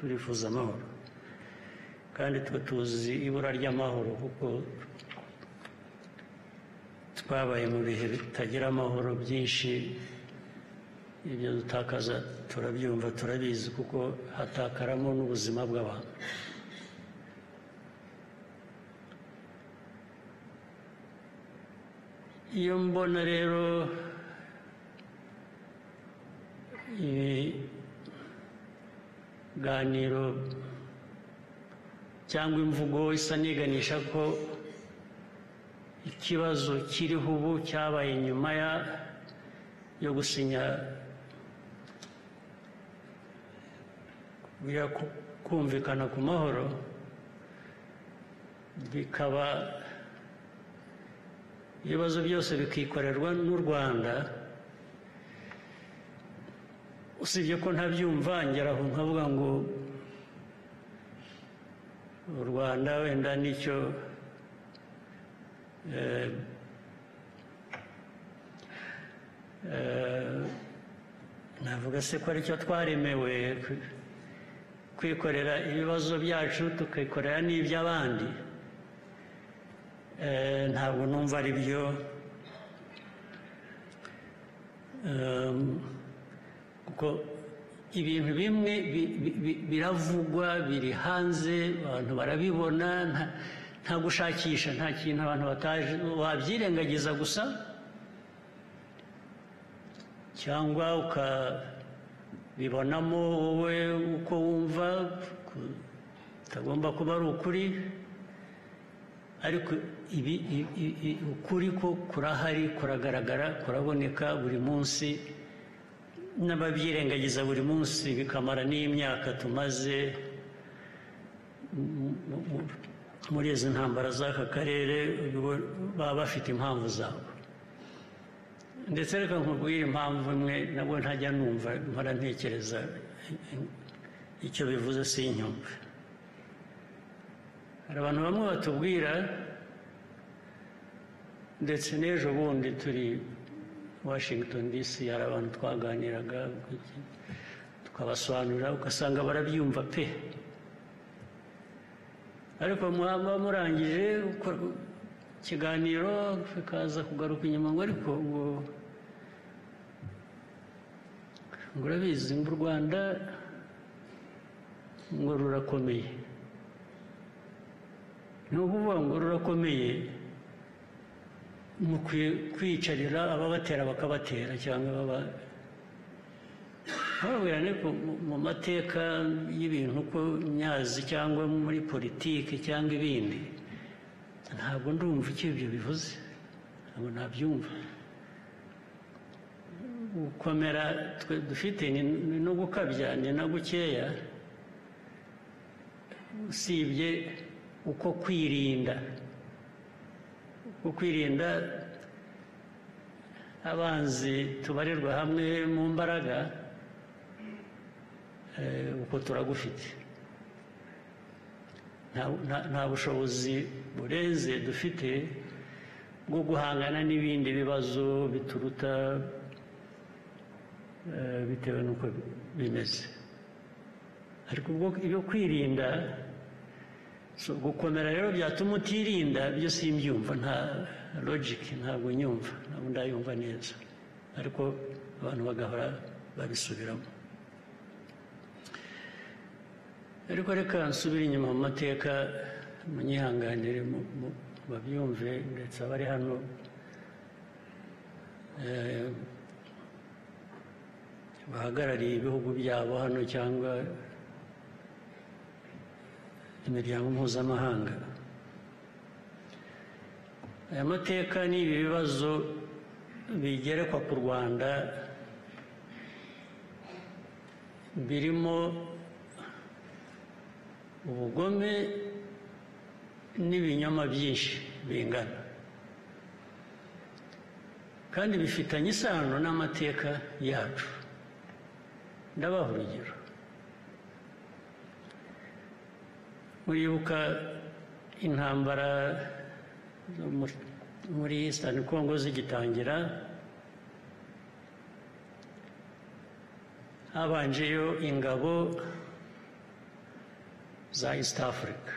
turifuza amahoro kandi twe tuzi ibura ry'amahoro kuko twabaye mu bihe bitagira amahoro byinshi ibyo dutakaza turabyumva turabizi kuko hatakaramo n'ubuzima bw'abantu iyo mbona rero ibiganiro cyangwa imvugo isa niganisha ko ikibazo kiriho ubu cyabaye nyuma yo gusinya kumvikana ku mahoro bikaba ibibazo byose bikikorerwa n'u Rwanda usibye ko ntabyumva ngeraho nkavuga ngo u Rwanda wenda nicyo navuga se ko aricyo twaremewe kwikorera ibibazo byacu tukikorera n'iby'abandi ntabwo numva ari byo kuko ibintu bimwe biravugwa biri hanze abantu barabibona nta gushakisha nta kintu abantu bataje wabyirengagiza gusa cyangwa ukabibonamo wowe uko wumva utagomba kuba ari ukuri ariko ukuri ko kurahari kuragaragara kuraboneka buri munsi n'ababyirengagiza buri munsi bikamara n'imyaka tumaze muri izi ntambara z'aka karere baba bafite impamvu zabo ndetse reka nkubwire impamvu imwe nabwo ntajya numva mpora ntekereza icyo bivuze sinyumve hari abantu bamwe batubwira ndetse n'ejo bundi turi Washington DC hari abantu twaganiraga tukabasobanurira ugasanga barabyumva pe ariko muba murangije ikiganiro bikaza kugaruka inyuma ngo ariko ngo urabizi ngo u Rwanda ngo rurakomeye ni ukuvuga ngo rurakomeye mukwiye kwicarira ababatera bakabatera cyangwa bababwira ko mu mateka y'ibintu uko nyazi cyangwa muri politiki cyangwa ibindi ntabwo ndumva icyo ibyo bivuze ntabwo nabyumva gukomera twe dufite ni no gukabya ni na gukeya usibye uko kwirinda abanzi tubarirwa hamwe mu mbaraga uko turagufite nta bushobozi burenze dufite bwo guhangana n'ibindi bibazo bituruta bitewe n'uko bimeze ariko ibyo kwirinda gukomera rero byatuma utirinda byo simbyumva nta logic ntabwo nyumva ntabwo ndayumva neza ariko abantu bagahora babisubiramo ariko reka nsubire inyuma mu mateka munyihanganire babyumve ndetse abari hano bahagarariye ibihugu byabo hano cyangwa imiryango mpuzamahanga aya mateka ni ibi bibazo bigerekwa ku Rwanda birimo ubugome n'ibinyoma byinshi bingana kandi bifitanye isano n'amateka yacu ndabaha urugero muribuka intambara muri Eastern Congo zigitangira habanjeyo ingabo za East Africa